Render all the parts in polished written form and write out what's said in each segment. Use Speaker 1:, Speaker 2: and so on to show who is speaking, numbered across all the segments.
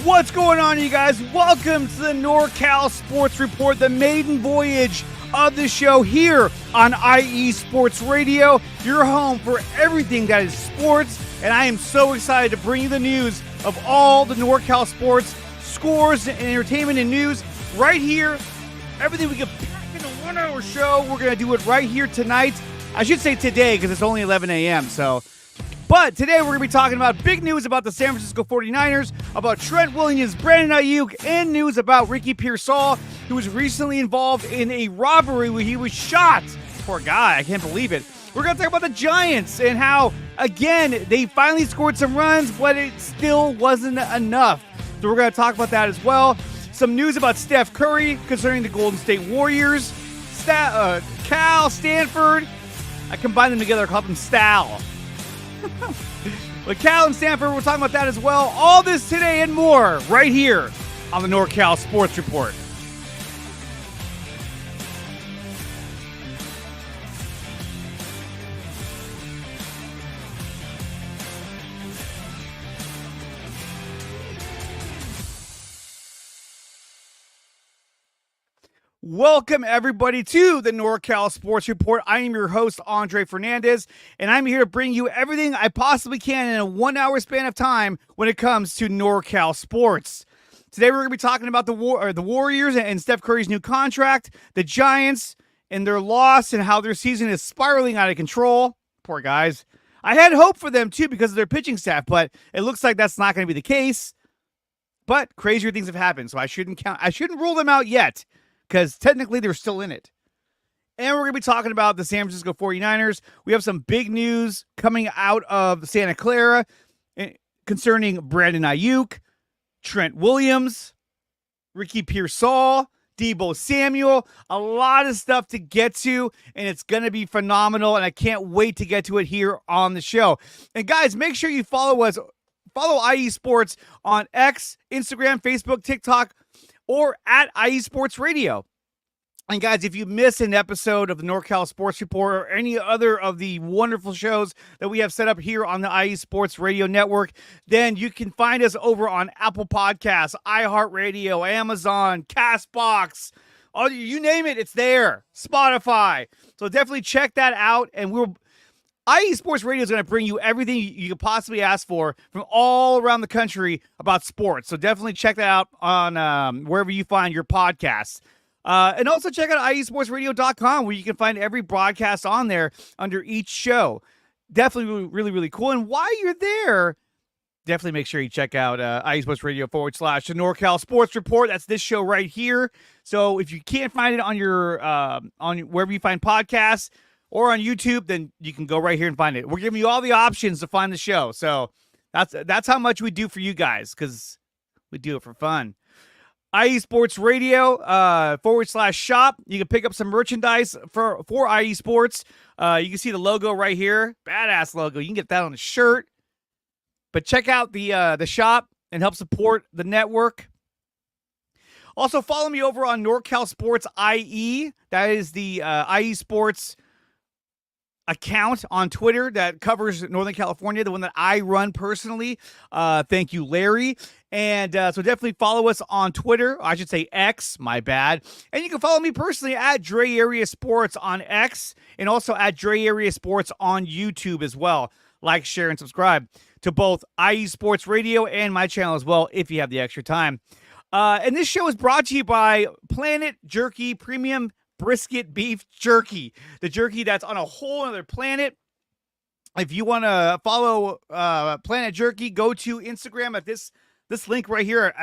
Speaker 1: What's going on, you guys? Welcome to the NorCal Sports Report, the maiden voyage of the show here on IE Sports Radio, your home for everything that is sports. And I am so excited to bring you the news of all the NorCal sports, scores, and entertainment and news right here. Everything we can pack in a 1 hour show, we're going to do it right here tonight. I should say today because it's only 11 a.m. But today we're going to be talking about big news about the San Francisco 49ers, about Trent Williams, Brandon Ayuk, and news about Ricky Pearsall, who was recently involved in a robbery where he was shot. Poor guy, I can't believe it. We're going to talk about the Giants and how, again, they finally scored some runs, but it still wasn't enough. So we're going to talk about that as well. Some news about Steph Curry concerning the Golden State Warriors. Cal, Stanford. I combined them together, I called them Stal. But Cal and Stanford, we're talking about that as well. All this today and more right here on the NorCal Sports Report. Welcome, everybody, to the NorCal Sports Report. I am your host, Andre Fernandez, and I'm here to bring you everything I possibly can in a 1 hour span of time when it comes to NorCal sports. Today, we're going to be talking about the Warriors and Steph Curry's new contract, the Giants and their loss and how their season is spiraling out of control. Poor guys. I had hope for them, too, because of their pitching staff, but it looks like that's not going to be the case. But crazier things have happened, so I shouldn't rule them out yet, because technically they're still in it. And we're going to be talking about the San Francisco 49ers. We have some big news coming out of Santa Clara concerning Brandon Ayuk, Trent Williams, Ricky Pearsall, Deebo Samuel. A lot of stuff to get to, and it's going to be phenomenal, and I can't wait to get to it here on the show. And guys, make sure you follow us. Follow IE Sports on X, Instagram, Facebook, TikTok, or at IE Sports Radio. And guys, if you miss an episode of the NorCal Sports Report or any other of the wonderful shows that we have set up here on the IE Sports Radio Network, then you can find us over on Apple Podcasts, iHeartRadio, Amazon, CastBox, you name it, it's there. Spotify. So definitely check that out, and IE Sports Radio is going to bring you everything you could possibly ask for from all around the country about sports. So definitely check that out on wherever you find your podcasts. And also check out iesportsradio.com, where you can find every broadcast on there under each show. Definitely really, really cool. And while you're there, definitely make sure you check out iesportsradio /the NorCal Sports Report. That's this show right here. So if you can't find it on your on wherever you find podcasts, or on YouTube, then you can go right here and find it. We're giving you all the options to find the show. So that's how much we do for you guys, because we do it for fun. IE Sports Radio /shop. You can pick up some merchandise for IE Sports. You can see the logo right here. Badass logo. You can get that on a shirt. But check out the shop and help support the network. Also, follow me over on NorCal Sports IE. That is the IE Sports account on Twitter that covers Northern California, the one that I run personally. Thank you, Larry. And so definitely follow us on Twitter. I should say X, my bad. And you can follow me personally at DreArea Sports on X, and also at DreArea Sports on YouTube as well. Like, share, and subscribe to both IE Sports Radio and my channel as well if you have the extra time. And this show is brought to you by Planet Jerky Premium Brisket Beef Jerky, the jerky that's on a whole other planet. If you want to follow Planet Jerky, go to Instagram at this link right here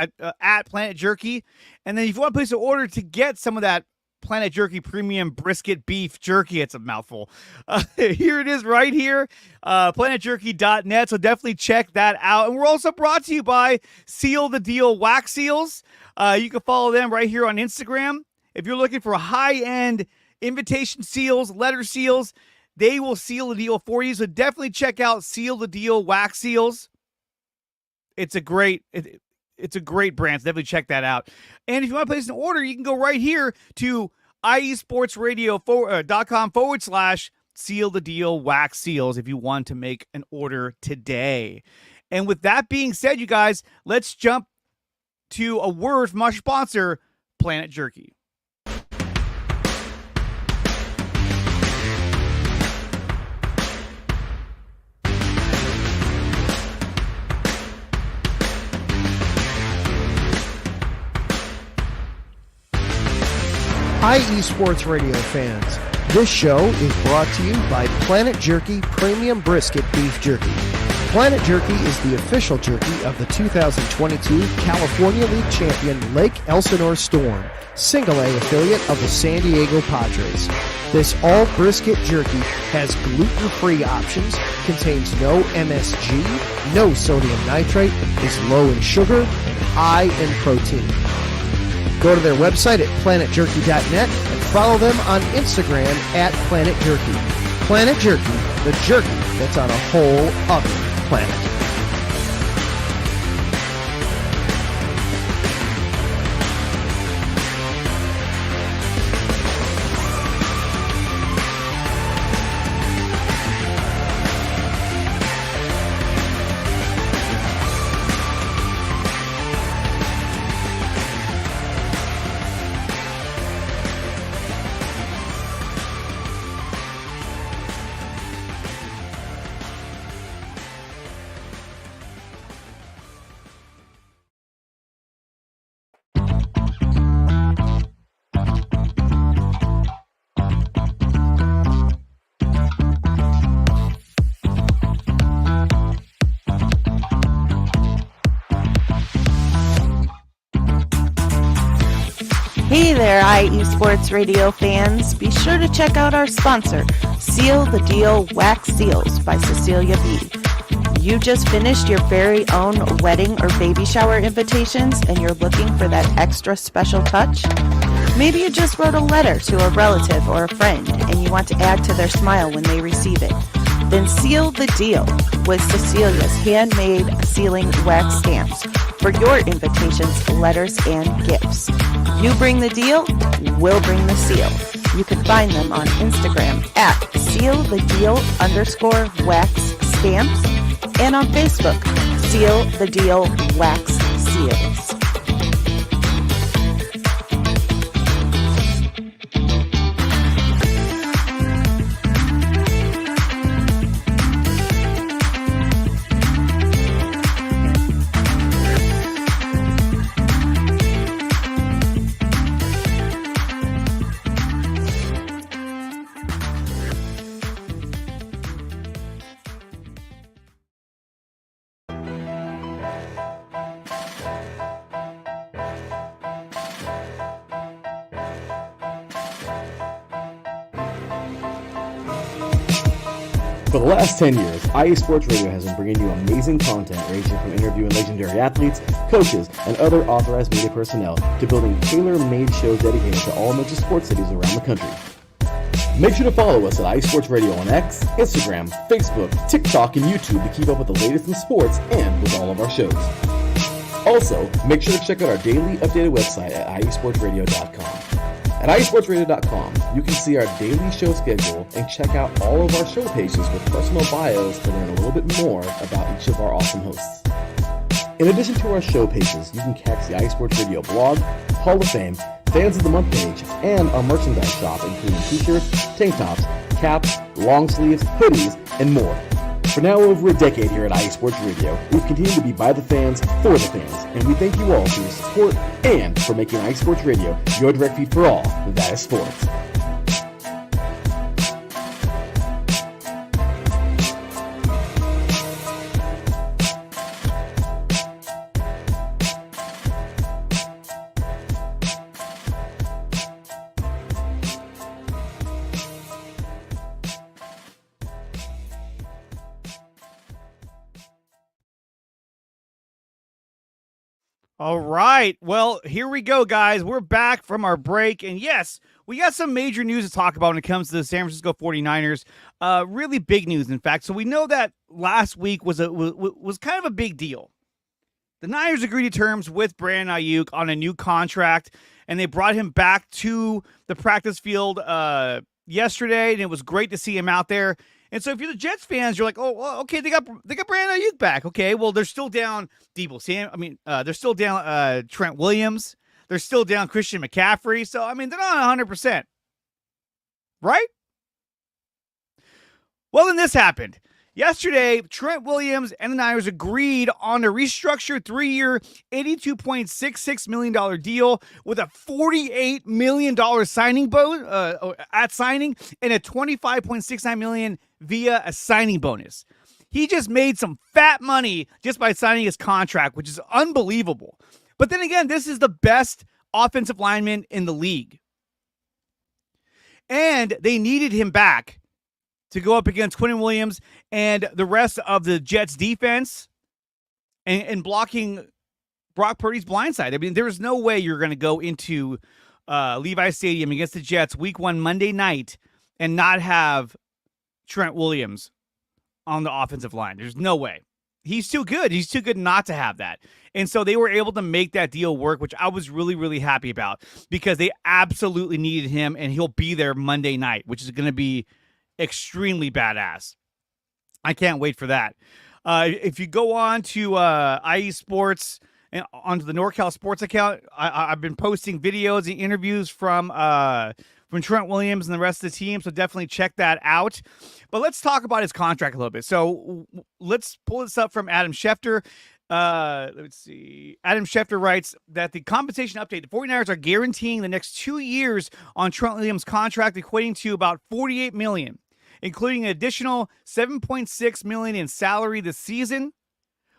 Speaker 1: at Planet Jerky. And then if you want to place an order to get some of that Planet Jerky Premium Brisket Beef Jerky, it's a mouthful. Here it is right here, planetjerky.net. So definitely check that out. And we're also brought to you by Seal the Deal Wax Seals. You can follow them right here on Instagram. If you're looking for high-end invitation seals, letter seals, they will seal the deal for you. So definitely check out Seal the Deal Wax Seals. It's a great brand. So definitely check that out. And if you want to place an order, you can go right here to iesportsradio.com /seal the deal wax seals if you want to make an order today. And with that being said, you guys, let's jump to a word from our sponsor, Planet Jerky.
Speaker 2: Hi, eSports Radio fans. This show is brought to you by Planet Jerky Premium Brisket Beef Jerky. Planet Jerky is the official jerky of the 2022 California League champion Lake Elsinore Storm, single-A affiliate of the San Diego Padres. This all-brisket jerky has gluten-free options, contains no MSG, no sodium nitrate, is low in sugar, and high in protein. Go to their website at planetjerky.net and follow them on Instagram at Planet Jerky. Planet Jerky, the jerky that's on a whole other planet.
Speaker 3: Hey there, eSports Radio fans. Be sure to check out our sponsor, Seal the Deal Wax Seals by Cecilia B. You just finished your very own wedding or baby shower invitations and you're looking for that extra special touch? Maybe you just wrote a letter to a relative or a friend and you want to add to their smile when they receive it. Then seal the deal with Cecilia's handmade sealing wax stamps for your invitations, letters, and gifts. You bring the deal, we'll bring the seal. You can find them on Instagram at sealthedeal_wax stamps and on Facebook, Seal the Deal Wax Seals.
Speaker 4: For the last 10 years, eSports Radio has been bringing you amazing content ranging from interviewing legendary athletes, coaches, and other authorized media personnel to building tailor-made shows dedicated to all major sports cities around the country. Make sure to follow us at eSports Radio on X, Instagram, Facebook, TikTok, and YouTube to keep up with the latest in sports and with all of our shows. Also, make sure to check out our daily updated website at esportsradio.com. At esportsradio.com, you can see our daily show schedule and check out all of our show pages with personal bios to learn a little bit more about each of our awesome hosts. In addition to our show pages, you can catch the iSports Radio blog, Hall of Fame, Fans of the Month page, and our merchandise shop including t-shirts, tank tops, caps, long sleeves, hoodies, and more. For now over a decade here at iSports Radio, we've continued to be by the fans, for the fans, and we thank you all for your support and for making iSports Radio your direct feed for all that is sports.
Speaker 1: All right. Well, here we go, guys. We're back from our break. And yes, we got some major news to talk about when it comes to the San Francisco 49ers. Really big news, in fact. So we know that last week was kind of a big deal. The Niners agreed to terms with Brandon Ayuk on a new contract, and they brought him back to the practice field yesterday, and it was great to see him out there. And so if you're the Jets fans, you're like, oh, well, okay, they got Brandon Ayuk back. Okay, well, they're still down they're still down Trent Williams. They're still down Christian McCaffrey. So, I mean, they're not 100%. Right? Well, then this happened. Yesterday, Trent Williams and the Niners agreed on a restructured 3-year, $82.66 million deal with a $48 million signing bonus at signing and a $25.69 million via a signing bonus. He just made some fat money just by signing his contract, which is unbelievable. But then again, this is the best offensive lineman in the league. And they needed him back to go up against Quentin Williams and the rest of the Jets defense and blocking Brock Purdy's blindside. I mean, there is no way you're going to go into Levi Stadium against the Jets week 1 Monday night and not have Trent Williams on the offensive line. There's no way. He's too good. He's too good not to have that. And so they were able to make that deal work, which I was really, really happy about because they absolutely needed him, and he'll be there Monday night, which is going to be extremely badass. I can't wait for that. If you go on to IE Sports and onto the NorCal Sports account, I've been posting videos and interviews from Trent Williams and the rest of the team, so definitely check that out. But let's talk about his contract a little bit. So let's pull this up from Adam Schefter. Let's see. Adam Schefter writes that the compensation update, the 49ers are guaranteeing the next 2 years on Trent Williams' contract, equating to about $48 million, including an additional $7.6 million in salary this season.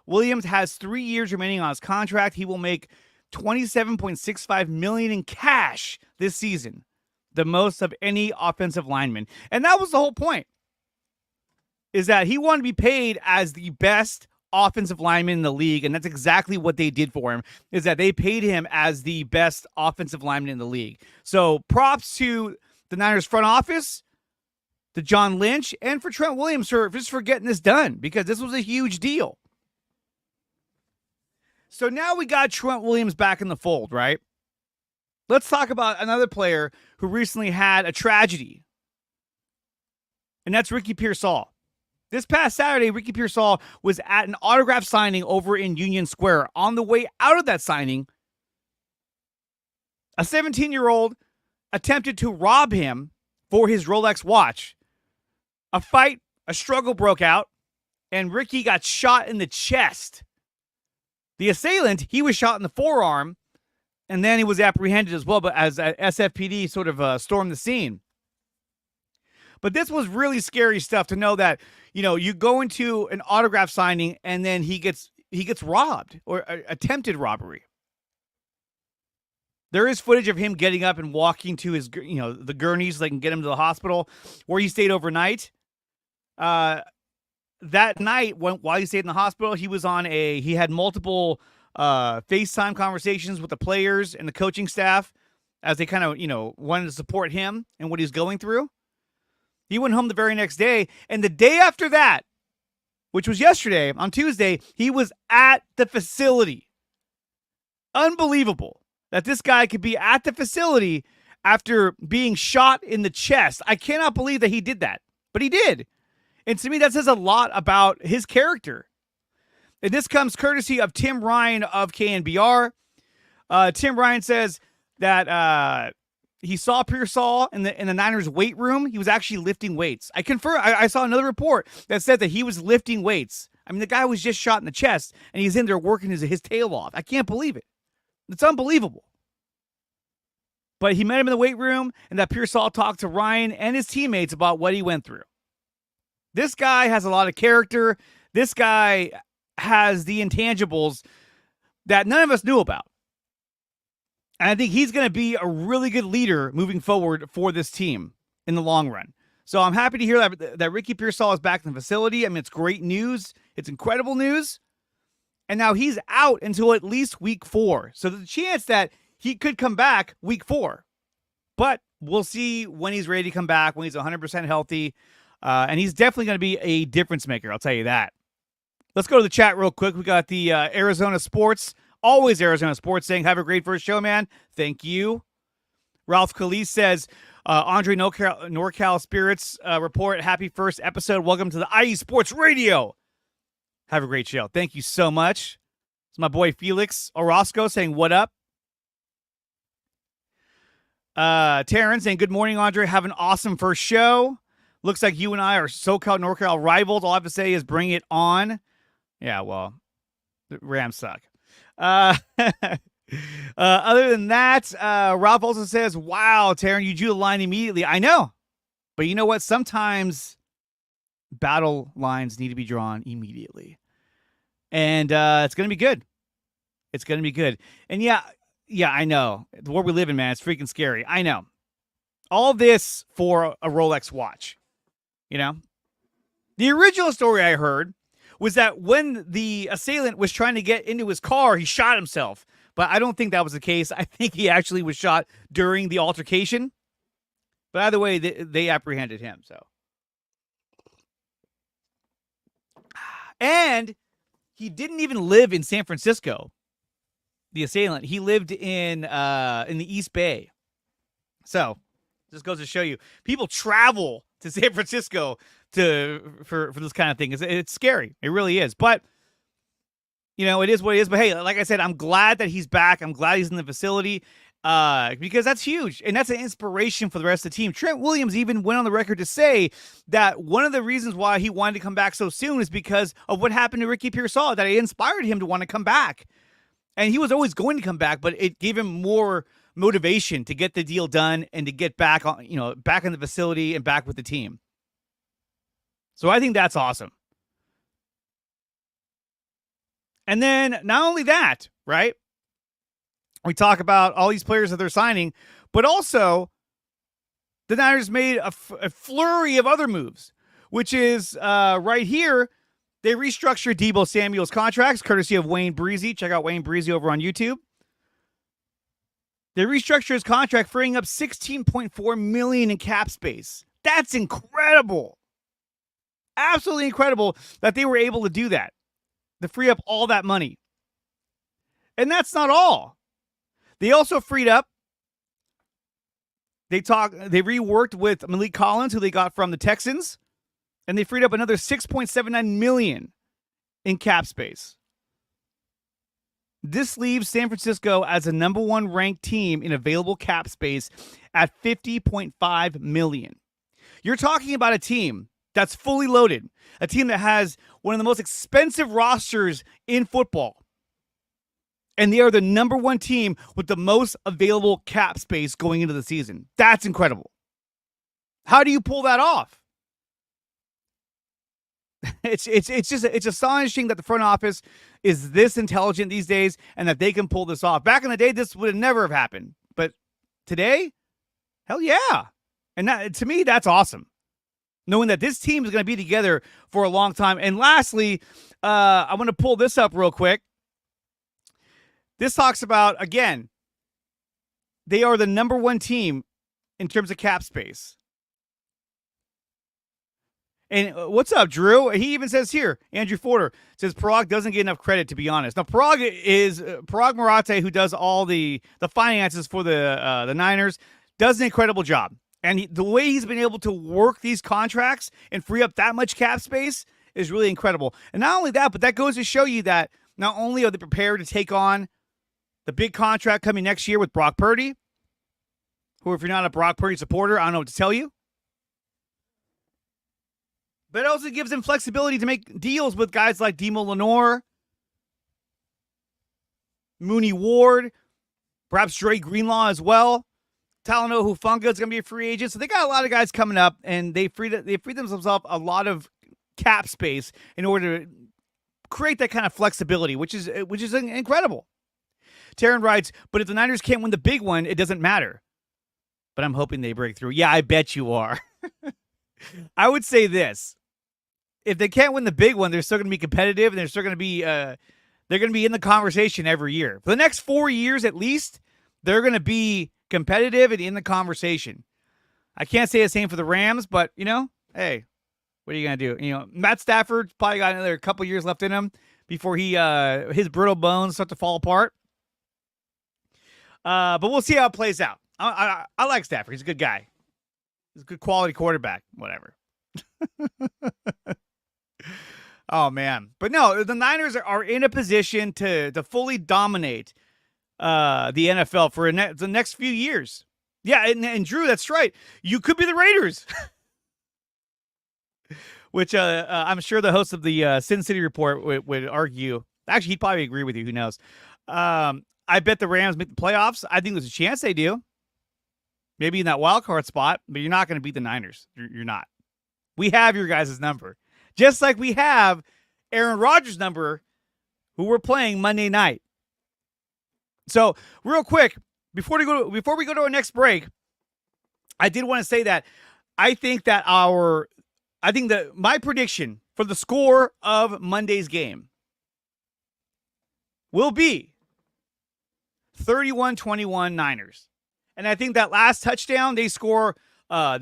Speaker 1: Williams has 3 years remaining on his contract. He will make $27.65 million in cash this season, the most of any offensive lineman. And that was the whole point, is that he wanted to be paid as the best offensive lineman in the league, and that's exactly what they did for him, is that they paid him as the best offensive lineman in the league. So props to the Niners front office, to John Lynch, and for Trent Williams for getting this done, because this was a huge deal. So now we got Trent Williams back in the fold, right? Let's talk about another player who recently had a tragedy, and that's Ricky Pearsall. This past Saturday, Ricky Pearsall was at an autograph signing over in Union Square. On the way out of that signing, a 17-year-old attempted to rob him for his Rolex watch. A struggle broke out, and Ricky got shot in the chest. The assailant, he was shot in the forearm, and then he was apprehended as well, but as SFPD sort of stormed the scene. But this was really scary stuff to know that, you know, you go into an autograph signing and then he gets robbed or attempted robbery. There is footage of him getting up and walking to his, the gurneys so they can get him to the hospital where he stayed overnight. That night, while he stayed in the hospital, he had multiple FaceTime conversations with the players and the coaching staff as they kind of, wanted to support him and what he's going through. He went home the very next day, and the day after that, which was yesterday, on Tuesday, he was at the facility. Unbelievable that this guy could be at the facility after being shot in the chest. I cannot believe that he did that, but he did. And to me, that says a lot about his character. And this comes courtesy of Tim Ryan of KNBR. Tim Ryan says that he saw Pearsall in the Niners weight room. He was actually lifting weights. I saw another report that said that he was lifting weights. I mean, the guy was just shot in the chest, and he's in there working his tail off. I can't believe it. It's unbelievable. But he met him in the weight room, and that Pearsall talked to Ryan and his teammates about what he went through. This guy has a lot of character. This guy has the intangibles that none of us knew about. And I think he's going to be a really good leader moving forward for this team in the long run. So I'm happy to hear that Ricky Pearsall is back in the facility. I mean, it's great news. It's incredible news. And now he's out until at least week 4. So there's a chance that he could come back week 4. But we'll see when he's ready to come back, when he's 100% healthy. And he's definitely going to be a difference maker, I'll tell you that. Let's go to the chat real quick. We got the Arizona Sports. Always Arizona Sports saying, have a great first show, man. Thank you. Ralph Khalees says, Andre NorCal Spirits report. Happy first episode. Welcome to the IE Sports Radio. Have a great show. Thank you so much. It's my boy Felix Orozco saying what up. Terrence saying good morning, Andre. Have an awesome first show. Looks like you and I are SoCal NorCal rivals. All I have to say is bring it on. Yeah, well, the Rams suck. Other than that, Ralph also says, wow, Taryn, you drew the line immediately. I know. But you know what? Sometimes battle lines need to be drawn immediately. And it's going to be good. It's going to be good. And yeah, I know. The world we live in, man, it's freaking scary. I know. All this for a Rolex watch. You know? The original story I heard was that when the assailant was trying to get into his car, he shot himself. But I don't think that was the case. I think he actually was shot during the altercation. But either way, they apprehended him. So, and he didn't even live in San Francisco. The assailant, he lived in the East Bay. So, just goes to show you, people travel to San Francisco for this kind of thing. It's scary. It really is. But you know, it is what it is. But hey, like I said, I'm glad that he's back. I'm glad he's in the facility because that's huge. And that's an inspiration for the rest of the team. Trent Williams even went on the record to say that one of the reasons why he wanted to come back so soon is because of what happened to Ricky Pearsall, that it inspired him to want to come back. And he was always going to come back, but it gave him more motivation to get the deal done and to get back on, back in the facility and back with the team. So I think that's awesome. And then not only that, right? We talk about all these players that they're signing, but also the Niners made a flurry of other moves, which is right here. They restructured Deebo Samuel's contracts, courtesy of Wayne Breezy. Check out Wayne Breezy over on YouTube. They restructured his contract, freeing up $16.4 million in cap space. That's incredible. Absolutely incredible that they were able to do that. To free up all that money. And that's not all. They also freed up. They reworked with Malik Collins, who they got from the Texans, and they freed up another $6.79 million in cap space. This leaves San Francisco as a number one ranked team in available cap space at $50.5 million. You're talking about a team that's fully loaded. A team that has one of the most expensive rosters in football. And they are the number one team with the most available cap space going into the season. That's incredible. How do you pull that off? It's astonishing that the front office is this intelligent these days and that they can pull this off. Back in the day, this would never have happened. But today, hell yeah. And that, to me, that's awesome. Knowing that this team is going to be together for a long time. And lastly, I want to pull this up real quick. This talks about, again, they are the number one team in terms of cap space. And what's up, Drew? He even says here, Andrew Forder says Parag doesn't get enough credit, to be honest. Now, Parag Marate, who does all the finances for the Niners, does an incredible job. And the way he's been able to work these contracts and free up that much cap space is really incredible. And not only that, but that goes to show you that not only are they prepared to take on the big contract coming next year with Brock Purdy, who, if you're not a Brock Purdy supporter, I don't know what to tell you. But it also gives them flexibility to make deals with guys like Demo Lenore, Mooney Ward, perhaps Dre Greenlaw as well. Talanoa Hufanga is going to be a free agent. So they got a lot of guys coming up, and they freed themselves up a lot of cap space in order to create that kind of flexibility, which is incredible. Taryn writes, but if the Niners can't win the big one, it doesn't matter. But I'm hoping they break through. Yeah, I bet you are. I would say this. If they can't win the big one, they're still going to be competitive, and they're still going to be they're going to be in the conversation every year. For the next 4 years at least, they're going to be competitive and in the conversation. I can't say the same for the Rams, but, hey, what are you going to do? Matt Stafford's probably got another couple years left in him before his brittle bones start to fall apart. But we'll see how it plays out. I like Stafford. He's a good guy. He's a good quality quarterback. Whatever. Oh, man. But no, the Niners are in a position to fully dominate the NFL for the next few years. Yeah, and Drew, that's right. You could be the Raiders. Which I'm sure the host of the Sin City Report would argue. Actually, he'd probably agree with you. Who knows? I bet the Rams make the playoffs. I think there's a chance they do. Maybe in that wild card spot, but you're not going to beat the Niners. You're not. We have your guys' number. Just like we have Aaron Rodgers' number, who we're playing Monday night. So, real quick, before we go to our next break, I did want to say that I think that my prediction for the score of Monday's game will be 31-21 Niners. And I think that last touchdown the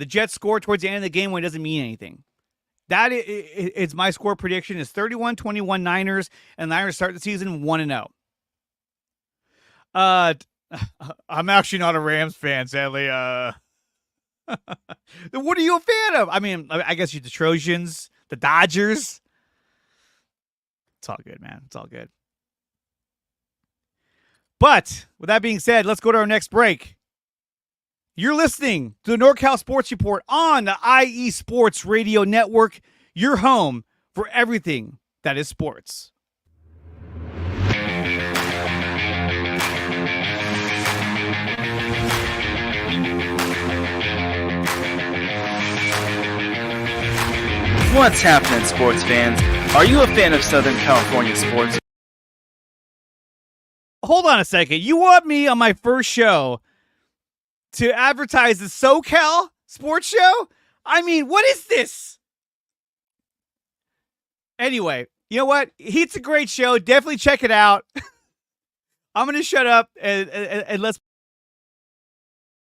Speaker 1: Jets score towards the end of the game when it doesn't mean anything. That is my score prediction is 31-21 Niners, and the Niners start the season 1-0. I'm actually not a Rams fan, sadly. What are you a fan of? I mean, I guess you're the Trojans, the Dodgers. It's all good, man. It's all good. But with that being said, let's go to our next break. You're listening to the NorCal Sports Report on the IE Sports Radio Network, your home for everything that is sports.
Speaker 5: What's happening, sports fans? Are you a fan of Southern California sports?
Speaker 1: Hold on a second. You want me on my first show to advertise the SoCal sports show? I mean, what is this? Anyway, you know what? It's a great show. Definitely check it out. I'm going to shut up and let's...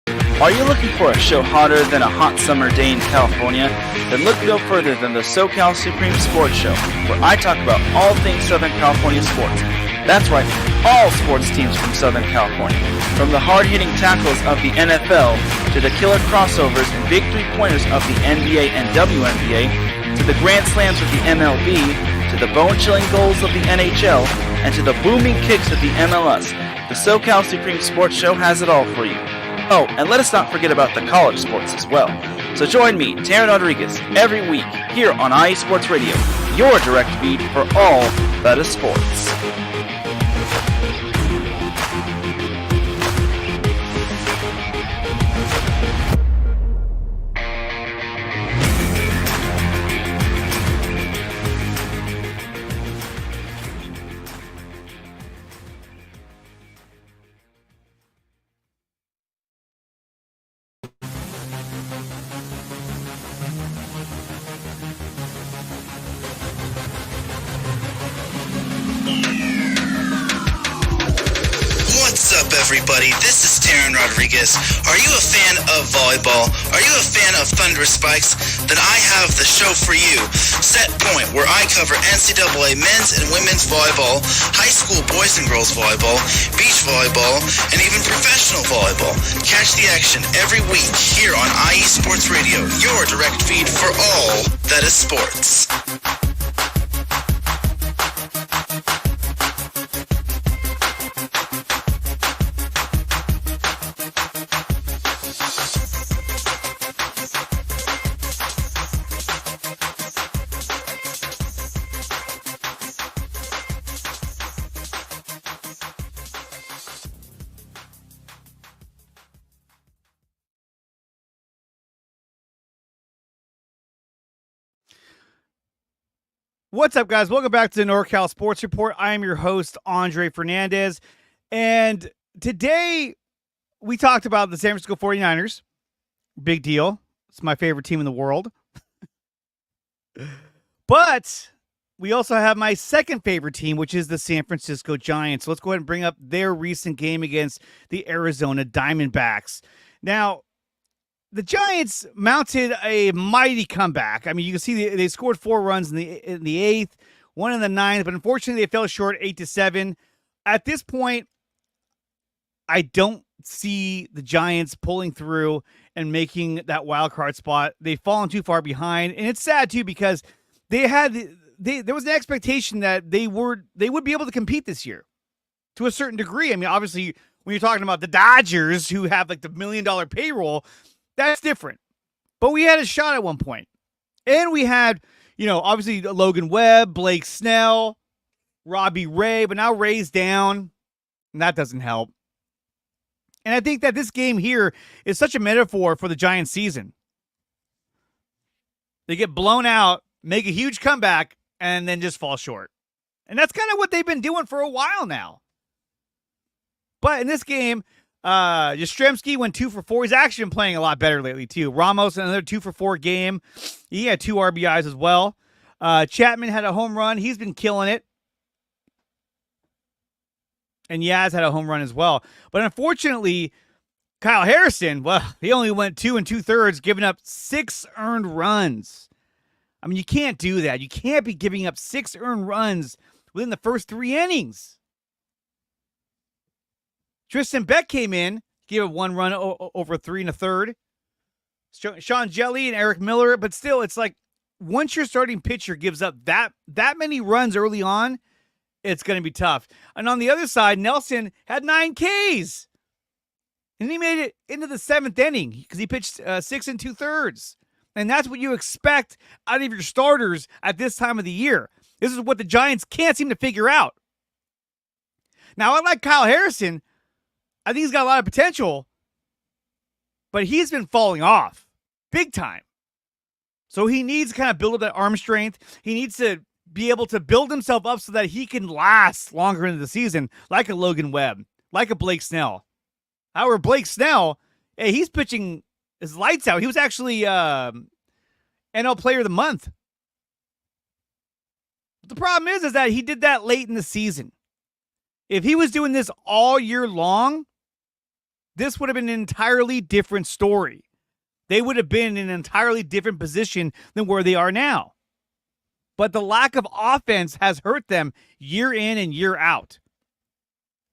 Speaker 5: Are you looking for a show hotter than a hot summer day in California? Then look no further than the SoCal Supreme Sports Show, where I talk about all things Southern California sports. That's right, all sports teams from Southern California. From the hard-hitting tackles of the NFL, to the killer crossovers and big three-pointers of the NBA and WNBA, to the grand slams of the MLB, to the bone-chilling goals of the NHL, and to the booming kicks of the MLS. The SoCal Supreme Sports Show has it all for you. Oh, and let us not forget about the college sports as well. So join me, Taryn Rodriguez, every week here on IE Sports Radio, your direct feed for all that is sports.
Speaker 6: Everybody, this is Taryn Rodriguez. Are you a fan of volleyball? Are you a fan of Thunder Spikes? Then I have the show for you, Set Point, where I cover NCAA men's and women's volleyball, high school boys and girls volleyball, beach volleyball, and even professional volleyball. Catch the action every week here on IE Sports Radio, your direct feed for all that is sports.
Speaker 1: What's up, guys? Welcome back to the NorCal Sports Report. I am your host, Andre Fernandez. And today, we talked about the San Francisco 49ers. Big deal. It's my favorite team in the world. But we also have my second favorite team, which is the San Francisco Giants. So let's go ahead and bring up their recent game against the Arizona Diamondbacks. Now, the Giants mounted a mighty comeback. I mean, you can see they scored 4 runs in the 8th, 1 in the 9th, but unfortunately they fell short 8-7. At this point, I don't see the Giants pulling through and making that wild card spot. They've fallen too far behind, and it's sad too because there was an expectation that they would be able to compete this year to a certain degree. I mean, obviously, when you're talking about the Dodgers, who have like the $1 million payroll, that's different. But we had a shot at one point, and we had, obviously Logan Webb, Blake Snell, Robbie Ray, but now Ray's down, and that doesn't help. And I think that this game here is such a metaphor for the Giants season. They get blown out, make a huge comeback, and then just fall short. And that's kind of what they've been doing for a while now. But in this game, Yastrzemski went 2 for 4. He's actually been playing a lot better lately, too. Ramos, another 2 for 4 game. He had 2 RBIs as well. Chapman had a home run. He's been killing it. And Yaz had a home run as well. But unfortunately, Kyle Harrison, well, he only went 2 2/3, giving up 6 earned runs. I mean, you can't do that. You can't be giving up 6 earned runs within the first 3 innings. Tristan Beck came in, gave up 1 run over 3 1/3. Sean Jelly and Eric Miller, but still, it's like once your starting pitcher gives up that many runs early on, it's going to be tough. And on the other side, Nelson had 9 Ks. And he made it into the 7th inning because he pitched 6 2/3. And that's what you expect out of your starters at this time of the year. This is what the Giants can't seem to figure out. Now, I like Kyle Harrison. I think he's got a lot of potential. But he's been falling off big time. So he needs to kind of build up that arm strength. He needs to be able to build himself up so that he can last longer into the season, like a Logan Webb, like a Blake Snell. However, Blake Snell, hey, he's pitching his lights out. He was actually NL Player of the Month. The problem is that he did that late in the season. If he was doing this all year long, this would have been an entirely different story. They would have been in an entirely different position than where they are now. But the lack of offense has hurt them year in and year out.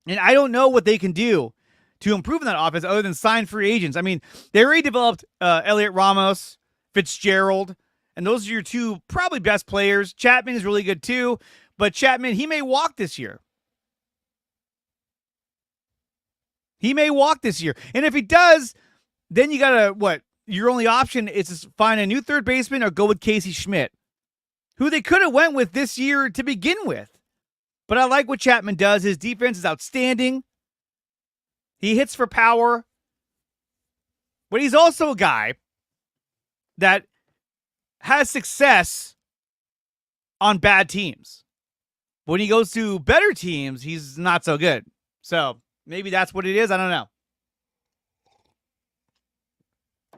Speaker 1: And I don't know what they can do to improve that offense other than sign free agents. I mean, they already developed Elliot Ramos, Fitzgerald, and those are your 2 probably best players. Chapman is really good too, but Chapman, he may walk this year. He may walk this year. And if he does, then you got to, your only option is to find a new third baseman or go with Casey Schmidt, who they could have went with this year to begin with. But I like what Chapman does. His defense is outstanding. He hits for power. But he's also a guy that has success on bad teams. When he goes to better teams, he's not so good. So maybe that's what it is. I don't know.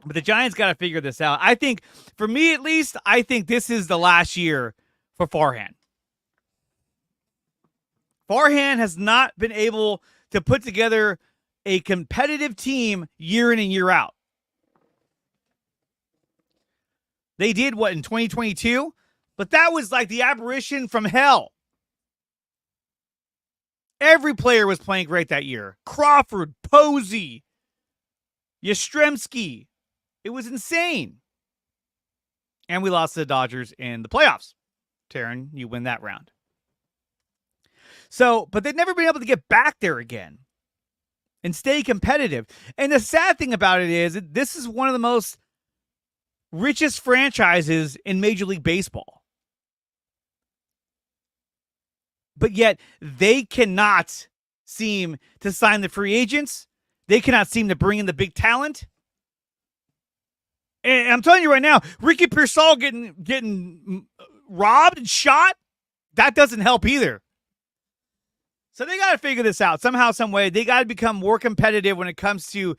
Speaker 1: But the Giants got to figure this out. I think, for me at least, I think this is the last year for Farhan. Farhan has not been able to put together a competitive team year in and year out. They did what in 2022? But that was like the aberration from hell. Every player was playing great that year. Crawford, Posey, Yastrzemski. It was insane. And we lost to the Dodgers in the playoffs. Taryn, you win that round. So, but they've never been able to get back there again and stay competitive. And the sad thing about it is that this is one of the most richest franchises in Major League Baseball. But yet, they cannot seem to sign the free agents. They cannot seem to bring in the big talent. And I'm telling you right now, Ricky Pearsall getting robbed and shot, that doesn't help either. So they got to figure this out somehow, some way. They got to become more competitive when it comes to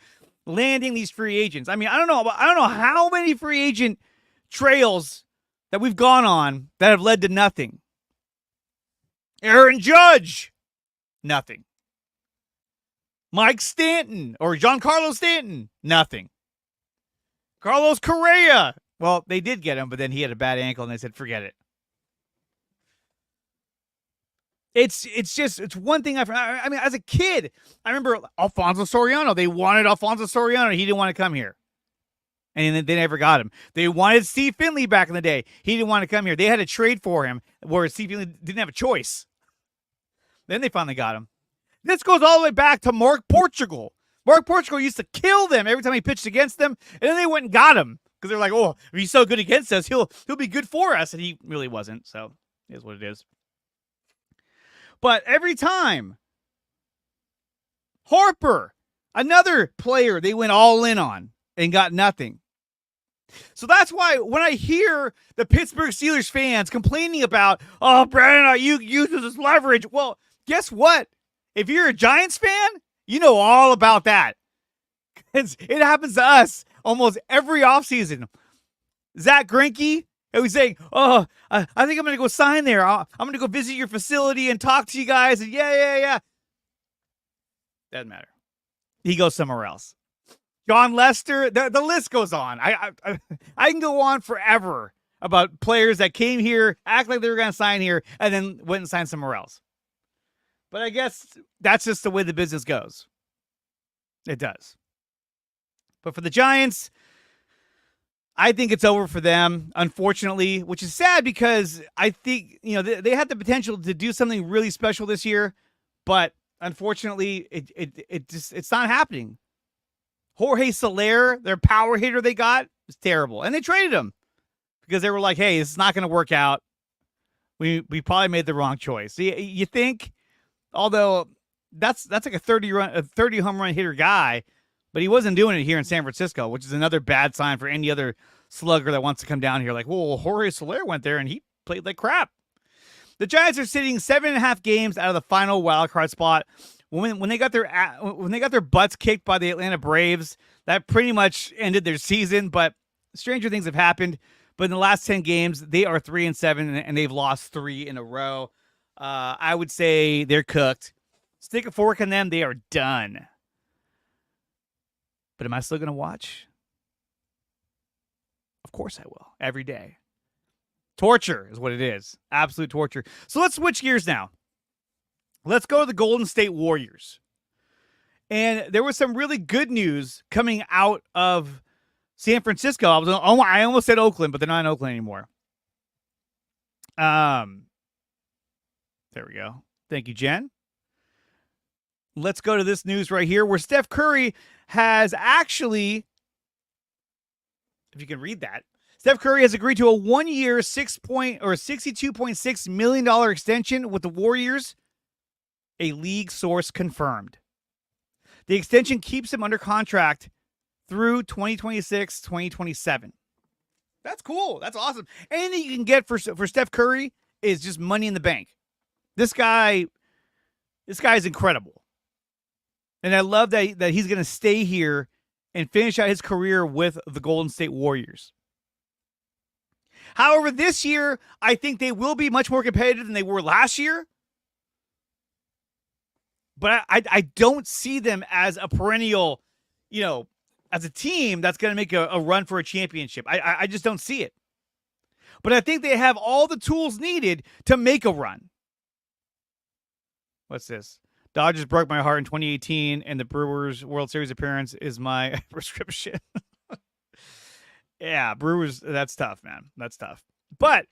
Speaker 1: landing these free agents. I mean, I don't know how many free agent trails that we've gone on that have led to nothing. Aaron Judge, nothing. Mike Stanton or Giancarlo Stanton, nothing. Carlos Correa. Well, they did get him, but then he had a bad ankle, and they said, forget it. It's one thing I mean, as a kid, I remember Alfonso Soriano. They wanted Alfonso Soriano. He didn't want to come here. And they never got him. They wanted Steve Finley back in the day. He didn't want to come here. They had to trade for him where Steve Finley didn't have a choice. Then they finally got him. This goes all the way back to Mark Portugal. Mark Portugal used to kill them every time he pitched against them, and then they went and got him because they're like, oh, if he's so good against us, he'll be good for us, and he really wasn't. So it is what it is. But every time, Harper, another player they went all in on and got nothing. So that's why when I hear the Pittsburgh Steelers fans complaining about, oh, Brandon, you use this leverage. Well, guess what? If you're a Giants fan, you know all about that. It happens to us almost every offseason. Zach Greinke, who's saying, oh, I think I'm going to go sign there. I'm going to go visit your facility and talk to you guys. And yeah. Doesn't matter. He goes somewhere else. John Lester, the list goes on. I can go on forever about players that came here, act like they were going to sign here, and then went and signed somewhere else. But I guess that's just the way the business goes. It does. But for the Giants, I think it's over for them, unfortunately, which is sad because I think, they had the potential to do something really special this year, but unfortunately, it's not happening. Jorge Soler, their power hitter they got, is terrible. And they traded him because they were like, hey, this is not going to work out. We probably made the wrong choice. So you think, although that's like a 30 home run hitter guy, but he wasn't doing it here in San Francisco, which is another bad sign for any other slugger that wants to come down here. Like, well, Jorge Soler went there and he played like crap. The Giants are sitting 7.5 games out of the final wild card spot. When they got their butts kicked by the Atlanta Braves, that pretty much ended their season. But stranger things have happened. But in the last 10 games, they are 3-7, and they've lost 3 in a row. I would say they're cooked. Stick a fork in them, they are done. But am I still going to watch? Of course I will. Every day. Torture is what it is. Absolute torture. So let's switch gears now. Let's go to the Golden State Warriors. And there was some really good news coming out of San Francisco. I almost said Oakland, but they're not in Oakland anymore. There we go. Thank you, Jen. Let's go to this news right here where Steph Curry has actually, if you can read that, Steph Curry has agreed to a 1-year, $62.6 million extension with the Warriors. A league source confirmed. The extension keeps him under contract through 2026-2027. That's cool. That's awesome. Anything you can get for Steph Curry is just money in the bank. This guy is incredible. And I love that he's going to stay here and finish out his career with the Golden State Warriors. However, this year, I think they will be much more competitive than they were last year. But I don't see them as a perennial, as a team that's going to make a run for a championship. I just don't see it. But I think they have all the tools needed to make a run. What's this? Dodgers broke my heart in 2018, and the Brewers World Series appearance is my prescription. Yeah, Brewers, that's tough, man. That's tough. But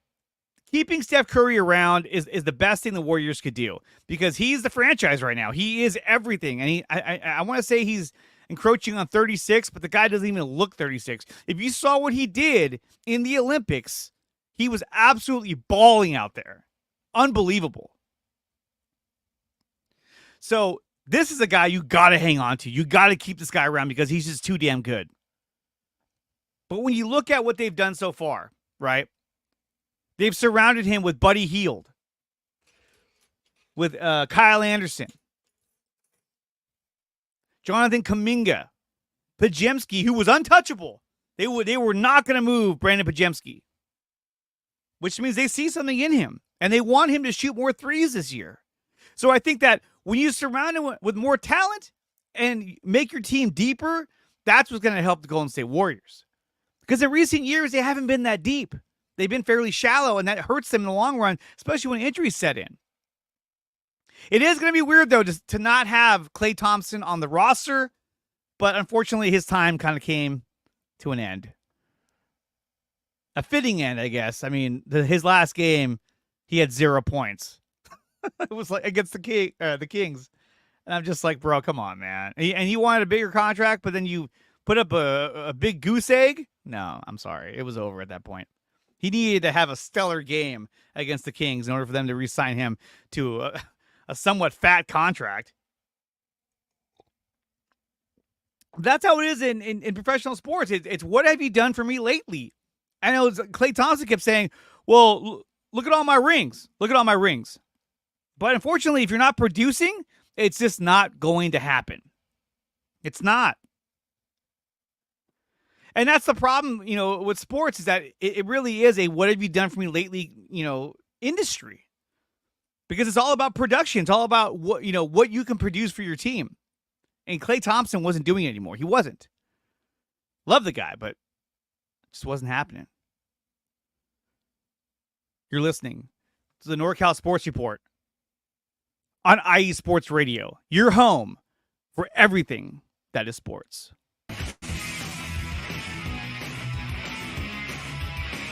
Speaker 1: keeping Steph Curry around is the best thing the Warriors could do because he's the franchise right now. He is everything. And I want to say he's encroaching on 36, but the guy doesn't even look 36. If you saw what he did in the Olympics, he was absolutely balling out there. Unbelievable. So this is a guy you got to hang on to. You got to keep this guy around because he's just too damn good. But when you look at what they've done so far, right? They've surrounded him with Buddy Hield, with Kyle Anderson, Jonathan Kuminga, Podziemski, who was untouchable. They were not going to move Brandon Podziemski, which means they see something in him, and they want him to shoot more threes this year. So I think that when you surround him with more talent and make your team deeper, that's what's going to help the Golden State Warriors. Because in recent years, they haven't been that deep. They've been fairly shallow, and that hurts them in the long run, especially when injuries set in. It is going to be weird, though, just to not have Klay Thompson on the roster. But unfortunately, his time kind of came to an end. A fitting end, I guess. I mean, his last game, he had 0 points. It was like against the Kings. And I'm just like, bro, come on, man. And he wanted a bigger contract, but then you put up a big goose egg? No, I'm sorry. It was over at that point. He needed to have a stellar game against the Kings in order for them to re-sign him to a somewhat fat contract. That's how it is in professional sports. It's what have you done for me lately? I know Klay Thompson kept saying, well, look at all my rings. Look at all my rings. But unfortunately, if you're not producing, it's just not going to happen. It's not. And that's the problem, with sports is that it really is a what have you done for me lately, industry. Because it's all about production. It's all about what you can produce for your team. And Klay Thompson wasn't doing it anymore. He wasn't. Love the guy, but it just wasn't happening. You're listening to the NorCal Sports Report on IE Sports Radio, your home for everything that is sports.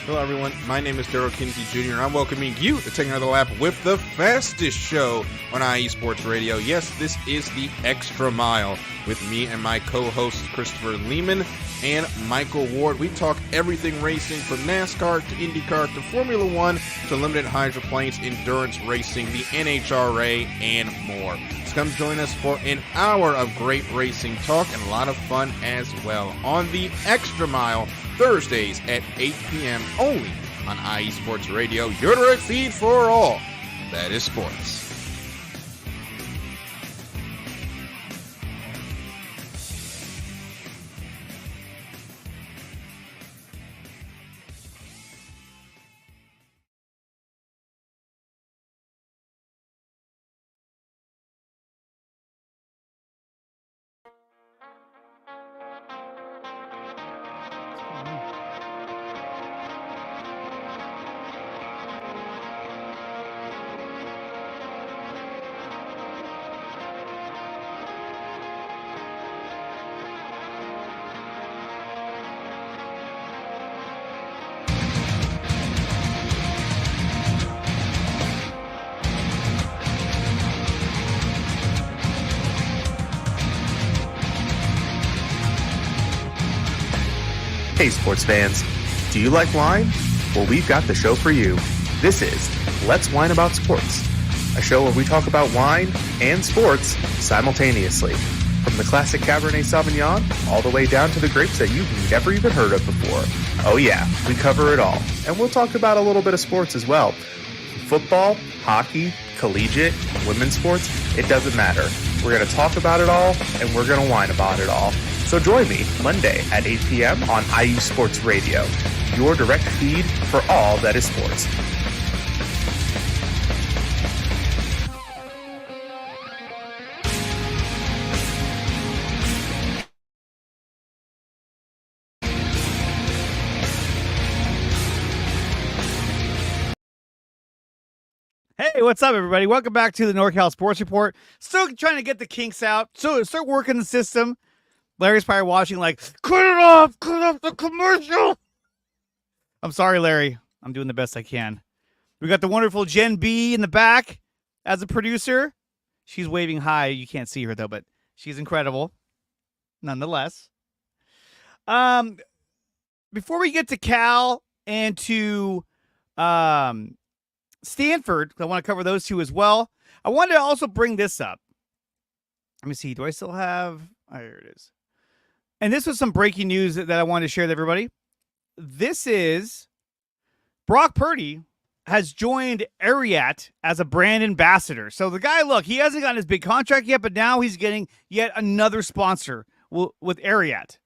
Speaker 7: Hello, everyone. My name is Daryl Kinsey Jr., and I'm welcoming you to take another lap with the fastest show on IE Sports Radio. Yes, this is the Extra Mile with me and my co-hosts Christopher Lehman and Michael Ward. We talk everything racing from NASCAR to IndyCar to Formula One to limited hydroplanes, endurance racing, the NHRA, and more. So come join us for an hour of great racing talk and a lot of fun as well on the Extra Mile, Thursdays at 8 p.m. only on IE Sports Radio, your direct feed for all that is sports.
Speaker 8: Hey sports fans, do you like wine? Well, we've got the show for you. This is Let's Wine About Sports, a show where we talk about wine and sports simultaneously. From the classic Cabernet Sauvignon all the way down to the grapes that you've never even heard of before. Oh yeah, we cover it all. And we'll talk about a little bit of sports as well. Football, hockey, collegiate, women's sports, it doesn't matter. We're going to talk about it all, and we're going to whine about it all. So join me Monday at 8 p.m. on IU Sports Radio, your direct feed for all that is sports.
Speaker 1: Hey, what's up, everybody? Welcome back to the NorCal Sports Report. Still trying to get the kinks out. So start working the system. Larry's probably watching like, cut off the commercial. I'm sorry, Larry. I'm doing the best I can. We got the wonderful Jen B in the back as a producer. She's waving hi. You can't see her, though, but she's incredible nonetheless. Before we get to Cal and to Stanford, I want to cover those two as well. I wanted to also bring this up. Let me see. Do I still have... Oh, here it is. And this was some breaking news that I wanted to share with everybody. This is Brock Purdy has joined Ariat as a brand ambassador. So the guy, look, he hasn't gotten his big contract yet, but now he's getting yet another sponsor with Ariat.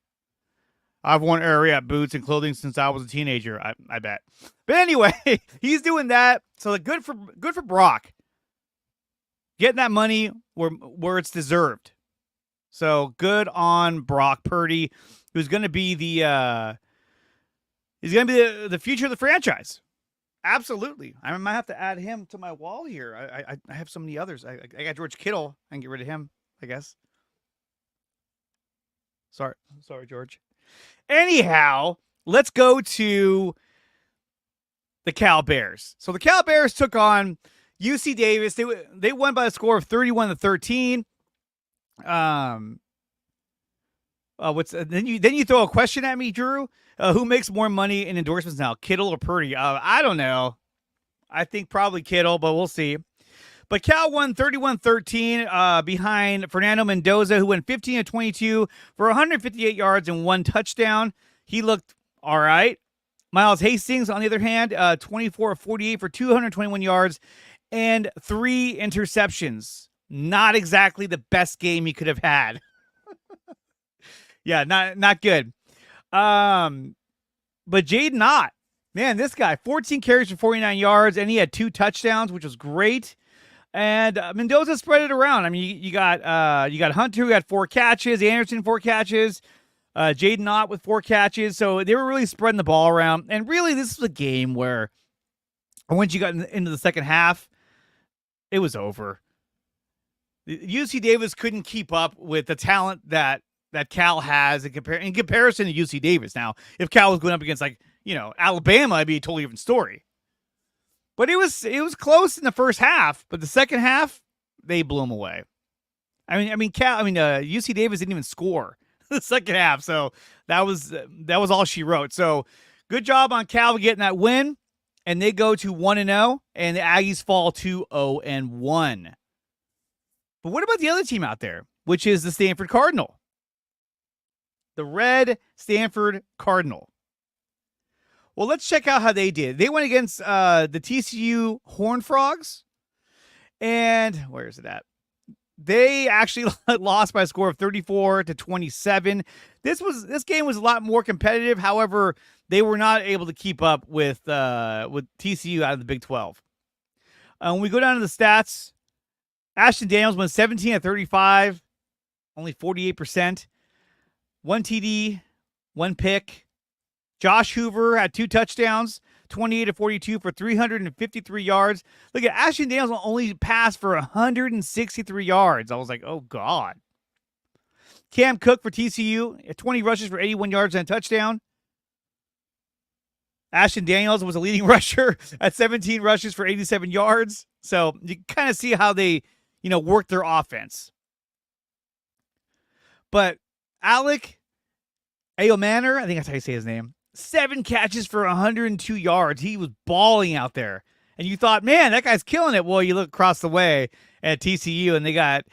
Speaker 1: I've worn Ariat boots and clothing since I was a teenager, I bet. But anyway, he's doing that. So good for Brock. Getting that money where it's deserved. So good on Brock Purdy, who's going to be the future of the franchise. Absolutely. I might have to add him to my wall here. I have so many others. I got George Kittle. I can get rid of him, I guess. Sorry, George. Anyhow, let's go to the Cal Bears. So the Cal Bears took on UC Davis. They won by a score of 31-13. Then you throw a question at me, Drew. Who makes more money in endorsements now, Kittle or Purdy? I don't know. I think probably Kittle, but we'll see. But Cal won 31-13 behind Fernando Mendoza, who went 15-22 for 158 yards and 1 touchdown. He looked all right. Miles Hastings, on the other hand, 24-48 for 221 yards and 3 interceptions. Not exactly the best game he could have had. Yeah, not good. But Jaden Ott, man, this guy, 14 carries for 49 yards, and he had 2 touchdowns, which was great. And Mendoza spread it around. I mean, you got Hunter, who had 4 catches, Anderson 4 catches, Jaden Ott with 4 catches. So they were really spreading the ball around. And really, this was a game where once you got into the second half, it was over. UC Davis couldn't keep up with the talent that Cal has in comparison to UC Davis. Now, if Cal was going up against Alabama, it'd be a totally different story. But it was close in the first half, but the second half they blew them away. UC Davis didn't even score the second half, so that was all she wrote. So good job on Cal getting that win, and they go to 1-0, and the Aggies fall to 0-1. But what about the other team out there, which is the Stanford Cardinal? The Red Stanford Cardinal. Well, let's check out how they did. They went against the TCU Horned Frogs. And where is it at? They actually lost by a score of 34-27. This game was a lot more competitive. However, they were not able to keep up with TCU out of the Big 12. When we go down to the stats, Ashton Daniels went 17-35, only 48%. 1 TD, 1 pick. Josh Hoover had 2 touchdowns, 28-42 for 353 yards. Look at Ashton Daniels only passed for 163 yards. I was like, oh, God. Cam Cook for TCU, 20 rushes for 81 yards and a touchdown. Ashton Daniels was a leading rusher at 17 rushes for 87 yards. So you kind of see how they, work their offense. But Alec Ayomanor, I think that's how you say his name, 7 catches for 102 yards. He was balling out there. And you thought, man, that guy's killing it. Well, you look across the way at TCU, and they got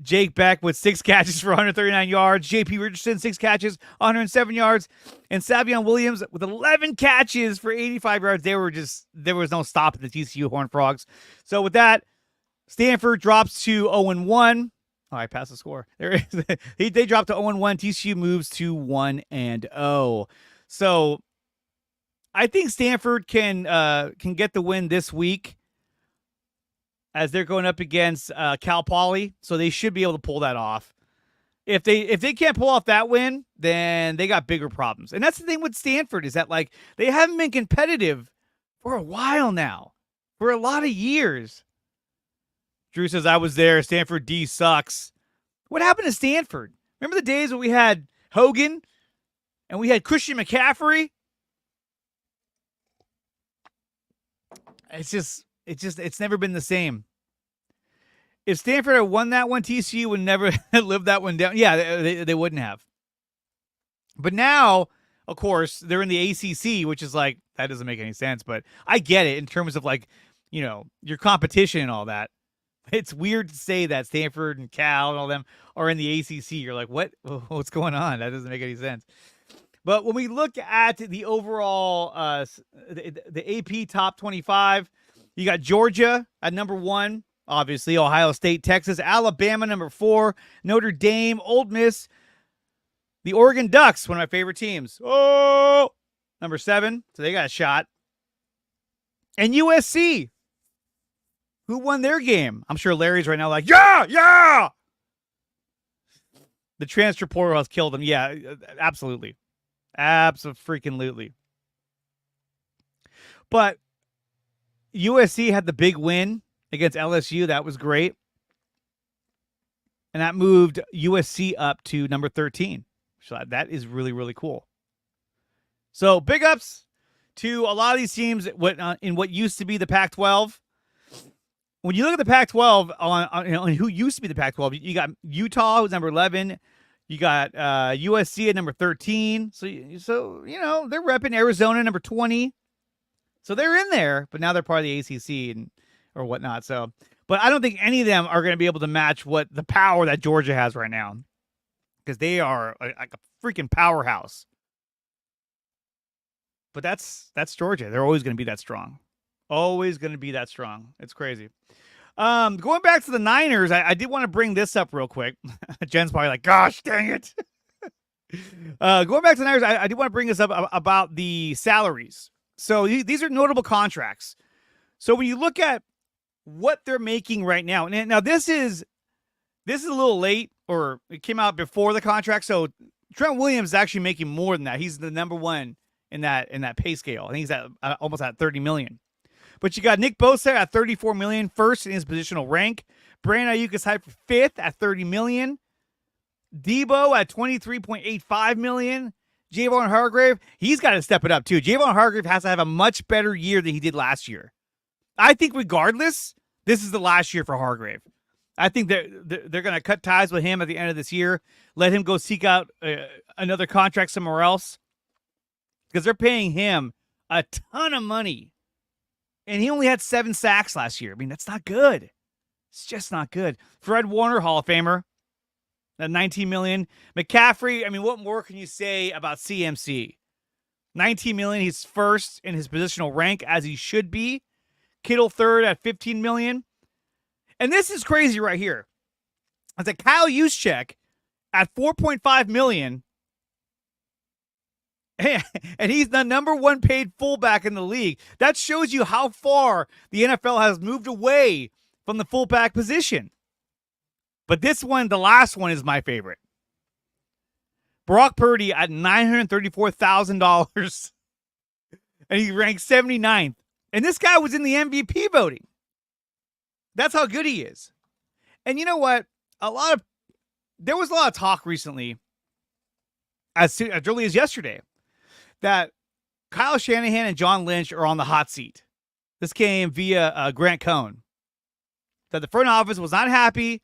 Speaker 1: Jake Beck with 6 catches for 139 yards. J.P. Richardson, 6 catches, 107 yards. And Savion Williams with 11 catches for 85 yards. There was no stopping the TCU Horned Frogs. So with that, Stanford drops to 0-1. Oh, I passed the score. There is. They dropped to 0-1. TCU moves to 1-0. So I think Stanford can get the win this week as they're going up against Cal Poly. So they should be able to pull that off. If they can't pull off that win, then they got bigger problems. And that's the thing with Stanford is that they haven't been competitive for a while now, for a lot of years. Drew says, I was there. Stanford D sucks. What happened to Stanford? Remember the days when we had Hogan and we had Christian McCaffrey? It's never been the same. If Stanford had won that one, TCU would never live that one down. Yeah, they wouldn't have. But now, of course, they're in the ACC, which is that doesn't make any sense. But I get it in terms of your competition and all that. It's weird to say that Stanford and Cal and all them are in the ACC. You're like, what? What's going on? That doesn't make any sense. But when we look at the overall, the AP top 25, you got Georgia at number 1, obviously, Ohio State, Texas, Alabama, number 4, Notre Dame, Ole Miss, the Oregon Ducks, one of my favorite teams. Oh, number 7. So they got a shot. And USC, who won their game? I'm sure Larry's right now yeah! The transfer portal has killed them. Yeah, absolutely. Abso-freaking-lutely. But USC had the big win against LSU. That was great. And that moved USC up to number 13. So that is really, really cool. So big ups to a lot of these teams in what used to be the Pac-12. When you look at the Pac-12 on who used to be the Pac-12, you got Utah, who's number 11. You got USC at number 13. So they're repping Arizona, number 20. So they're in there, but now they're part of the ACC or whatnot. So, but I don't think any of them are going to be able to match what the power that Georgia has right now, because they are like a freaking powerhouse. But that's Georgia. They're always going to be that strong. Always going to be that strong. It's crazy. Going back to the Niners, I did want to bring this up real quick. Jen's probably like, gosh, dang it. Going back to the Niners, I did want to bring this up about the salaries. So these are notable contracts. So when you look at what they're making right now, and now this is a little late, or it came out before the contract. So Trent Williams is actually making more than that. He's the number one in that pay scale. I think he's at almost at $30 million. But you got Nick Bosa at $34 million, first in his positional rank. Brandon Ayuk is tied for fifth at $30 million. Debo at $23.85 million. Javon Hargrave, he's got to step it up too. Javon Hargrave has to have a much better year than he did last year. I think regardless, this is the last year for Hargrave. I think they're going to cut ties with him at the end of this year, let him go seek out another contract somewhere else, because they're paying him a ton of money. And he only had 7 sacks last year. I mean, that's not good. It's just not good. Fred Warner, Hall of Famer, at $19 million. McCaffrey, I mean, what more can you say about CMC? $19 million. He's first in his positional rank, as he should be. Kittle third at $15 million. And this is crazy right here. It's a Kyle Juszczyk at $4.5 million. And he's the number one paid fullback in the league. That shows you how far the NFL has moved away from the fullback position. But this one, the last one, is my favorite. Brock Purdy at $934,000. And he ranked 79th. And this guy was in the MVP voting. That's how good he is. And you know what? There was a lot of talk recently, as early as yesterday, that Kyle Shanahan and John Lynch are on the hot seat. This came via Grant Cohn. That the front office was not happy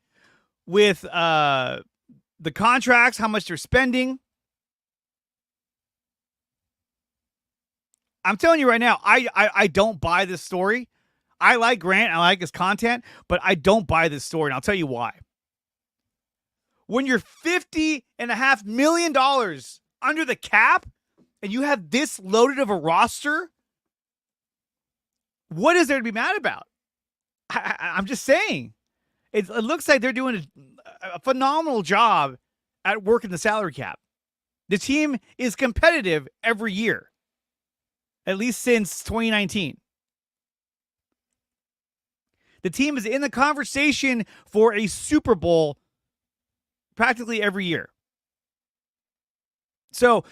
Speaker 1: with the contracts, how much they're spending. I'm telling you right now, I don't buy this story. I like Grant, I like his content, but I don't buy this story, and I'll tell you why. When you're $50.5 million under the cap, and you have this loaded of a roster, what is there to be mad about? I'm just saying. It looks like they're doing a phenomenal job at working the salary cap. The team is competitive every year, at least since 2019. The team is in the conversation for a Super Bowl practically every year. So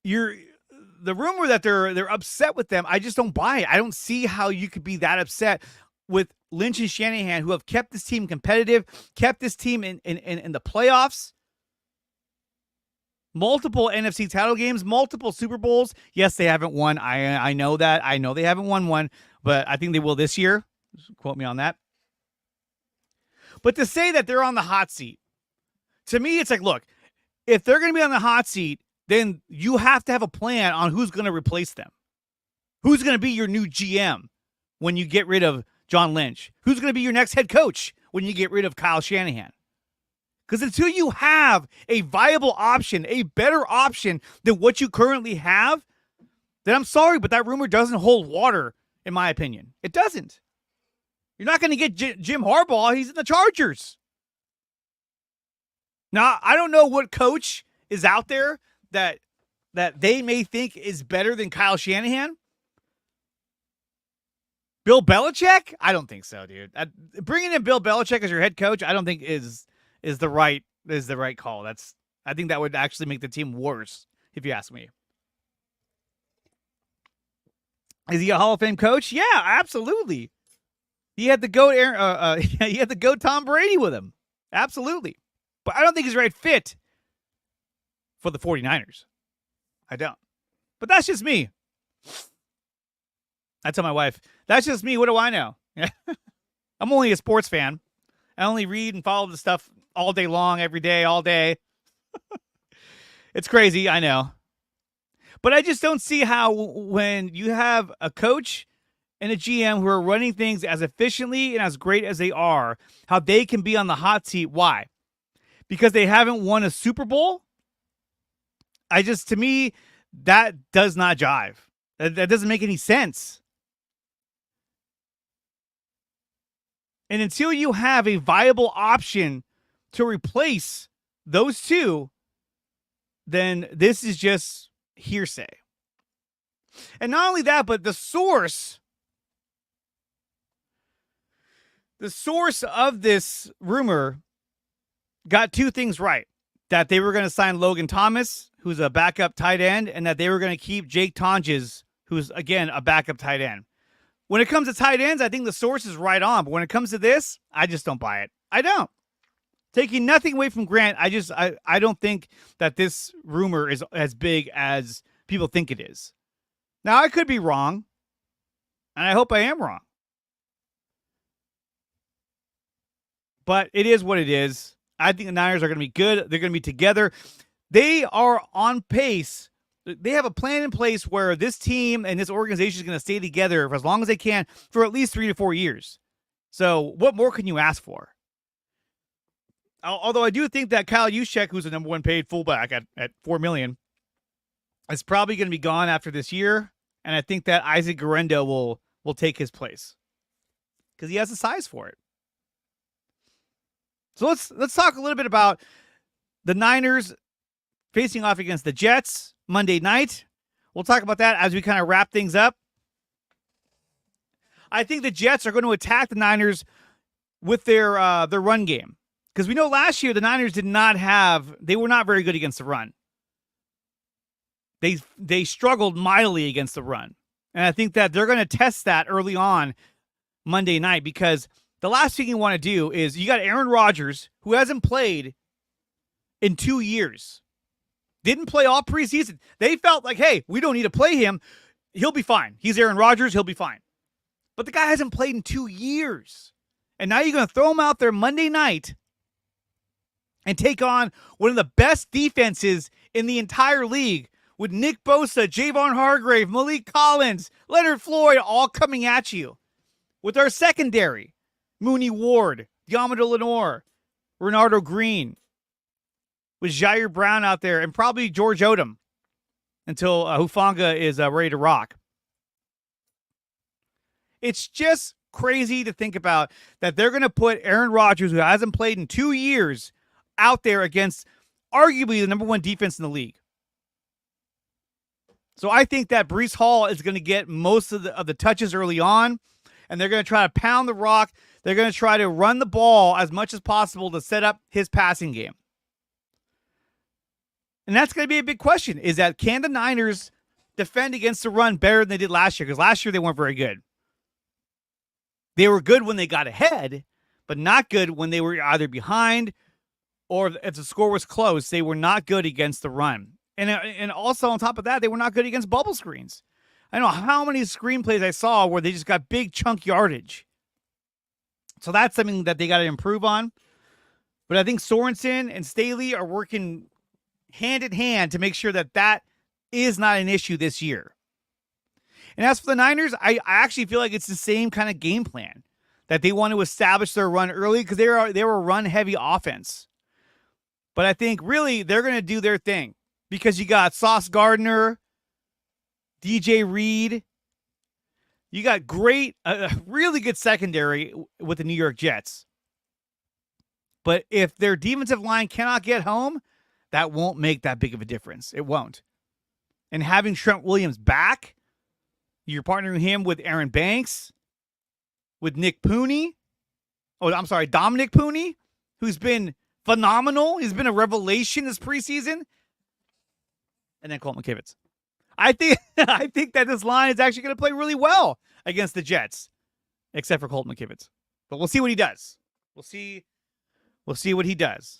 Speaker 1: the rumor that they're upset with them, I just don't buy it. I don't see how you could be that upset with Lynch and Shanahan, who have kept this team competitive, kept this team in the playoffs, multiple NFC title games, multiple Super Bowls. Yes, they haven't won. I know that. I know they haven't won one, but I think they will this year. Quote me on that. But to say that they're on the hot seat, to me, it's like, look, if they're going to be on the hot seat, then you have to have a plan on who's going to replace them. Who's going to be your new GM when you get rid of John Lynch? Who's going to be your next head coach when you get rid of Kyle Shanahan? Because until you have a viable option, a better option than what you currently have, then I'm sorry, but that rumor doesn't hold water, in my opinion. It doesn't. You're not going to get Jim Harbaugh. He's in the Chargers. Now, I don't know what coach is out there that they may think is better than Kyle Shanahan. Bill Belichick? I don't think so, dude. Bringing in Bill Belichick as your head coach, I don't think is the right call. I think that would actually make the team worse, if you ask me. Is he a Hall of Fame coach? Yeah, absolutely. He had the GOAT he had the GOAT Tom Brady with him. Absolutely. But I don't think he's the right fit for the 49ers. I don't. But that's just me. I tell my wife, that's just me. What do I know? I'm only a sports fan. I only read and follow the stuff all day long, every day, all day. It's crazy, I know. But I just don't see how when you have a coach and a GM who are running things as efficiently and as great as they are, how they can be on the hot seat. Why? Because they haven't won a Super Bowl? To me, that does not jive. That doesn't make any sense. And until you have a viable option to replace those two, then this is just hearsay. And not only that, but the source of this rumor got two things right. That they were going to sign Logan Thomas, who's a backup tight end, and that they were going to keep Jake Tonjes, who's, again, a backup tight end. When it comes to tight ends, I think the source is right on. But when it comes to this, I just don't buy it. I don't. Taking nothing away from Grant, I don't think that this rumor is as big as people think it is. Now, I could be wrong, and I hope I am wrong. But it is what it is. I think the Niners are going to be good. They're going to be together. They are on pace. They have a plan in place where this team and this organization is going to stay together for as long as they can for at least 3 to 4 years. So what more can you ask for? Although I do think that Kyle Juszczyk, who's the number one paid fullback at $4 million, is probably going to be gone after this year. And I think that Isaac Guerrero will take his place because he has the size for it. So let's talk a little bit about the Niners facing off against the Jets Monday night. We'll talk about that as we kind of wrap things up. I think the Jets are going to attack the Niners with their run game. Because we know last year the Niners they were not very good against the run. They struggled mightily against the run. And I think that they're going to test that early on Monday night because the last thing you want to do is you got Aaron Rodgers, who hasn't played in 2 years. Didn't play all preseason. They felt like, hey, we don't need to play him. He'll be fine. He's Aaron Rodgers. He'll be fine. But the guy hasn't played in 2 years. And now you're going to throw him out there Monday night and take on one of the best defenses in the entire league with Nick Bosa, Javon Hargrave, Malik Collins, Leonard Floyd all coming at you. With our secondary, Mooney Ward, Diamond Lenore, Renardo Green, with Jair Brown out there, and probably George Odom until Hufanga is ready to rock. It's just crazy to think about that they're going to put Aaron Rodgers, who hasn't played in 2 years, out there against arguably the number one defense in the league. So I think that Breece Hall is going to get most of the touches early on, and they're going to try to pound the rock. They're going to try to run the ball as much as possible to set up his passing game. And that's going to be a big question, is that can the Niners defend against the run better than they did last year? Because last year they weren't very good. They were good when they got ahead, but not good when they were either behind or if the score was close. They were not good against the run. And also on top of that, they were not good against bubble screens. I don't know how many screenplays I saw where they just got big chunk yardage. So that's something that they got to improve on. But I think Sorensen and Staley are working hand in hand to make sure that that is not an issue this year. And as for the Niners, I actually feel like it's the same kind of game plan, that they want to establish their run early because they were a run-heavy offense. But I think really they're going to do their thing because you got Sauce Gardner, DJ Reed. You got great, really good secondary with the New York Jets. But if their defensive line cannot get home, that won't make that big of a difference. It won't. And having Trent Williams back, you're partnering him with Aaron Banks, with Nick Pooney. Oh, I'm sorry, Dominic Pooney, who's been phenomenal. He's been a revelation this preseason. And then Colt McKivitz. I think that this line is actually going to play really well against the Jets, except for Colt McKivitz. But we'll see what he does. We'll see what he does.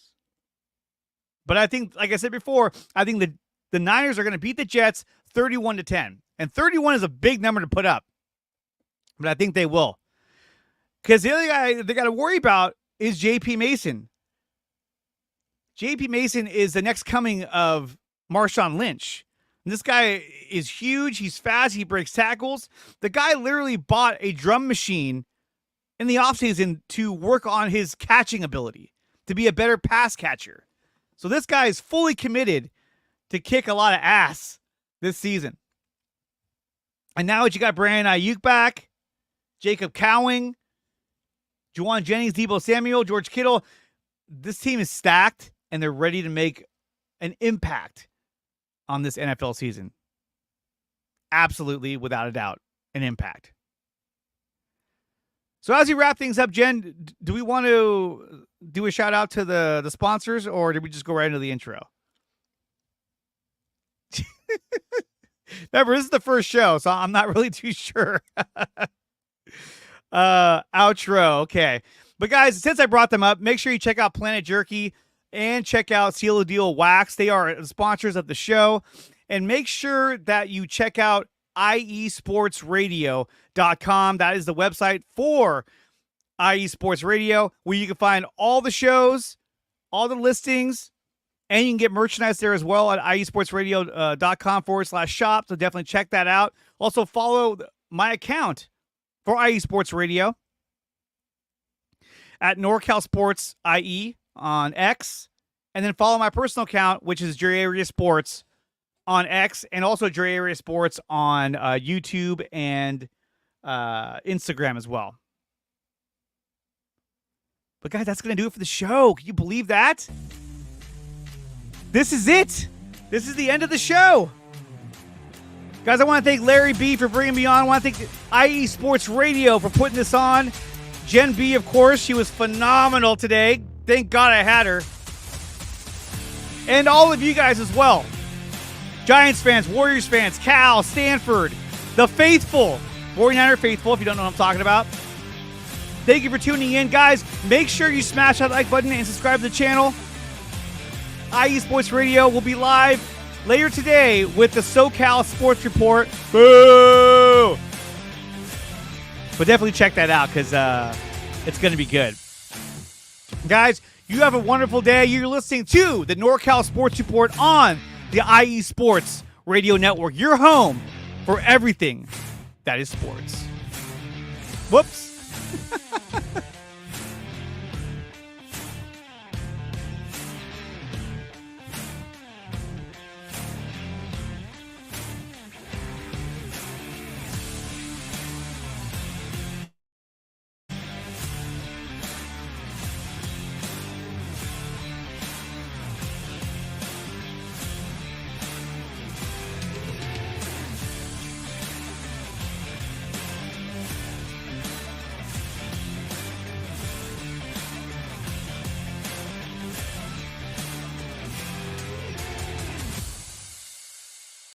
Speaker 1: But I think, like I said before, I think the Niners are going to beat the Jets 31-10. And 31 is a big number to put up. But I think they will. Because the other guy they got to worry about is J.P. Mason. J.P. Mason is the next coming of Marshawn Lynch. And this guy is huge. He's fast. He breaks tackles. The guy literally bought a drum machine in the offseason to work on his catching ability, to be a better pass catcher. So this guy is fully committed to kick a lot of ass this season. And now that you got Brandon Ayuk back, Jacob Cowing, Juwan Jennings, Deebo Samuel, George Kittle, this team is stacked and they're ready to make an impact on this NFL season. Absolutely, without a doubt, an impact. So as we wrap things up, Jen, do we want to do a shout out to the sponsors, or did we just go right into the intro? Remember, this is the first show, so I'm not really too sure. Outro, okay. But guys, since I brought them up, make sure you check out Planet Jerky and check out Seal the Deal Wax. They are sponsors of the show. And make sure that you check out iesportsradio.com. That is the website for IE Sports Radio, where you can find all the shows, all the listings, and you can get merchandise there as well at iesportsradio.com/shop. So definitely check that out. Also follow my account for IE Sports Radio at NorCal Sports IE on X. And then follow my personal account, which is DreArea Sports on X, and also DreArea Sports on YouTube and Instagram as well. But guys, that's going to do it for the show. Can you believe that? This is it. This is the end of the show. Guys, I want to thank Larry B for bringing me on. I want to thank IE Sports Radio for putting this on. Jen B, of course, she was phenomenal today. Thank God I had her. And all of you guys as well. Giants fans, Warriors fans, Cal, Stanford, the faithful, 49er faithful, if you don't know what I'm talking about. Thank you for tuning in. Guys, make sure you smash that like button and subscribe to the channel. IE Sports Radio will be live later today with the SoCal Sports Report. Boo! But definitely check that out because it's going to be good. Guys, you have a wonderful day. You're listening to the NorCal Sports Report on the IE Sports Radio Network, your home for everything that is sports. Whoops.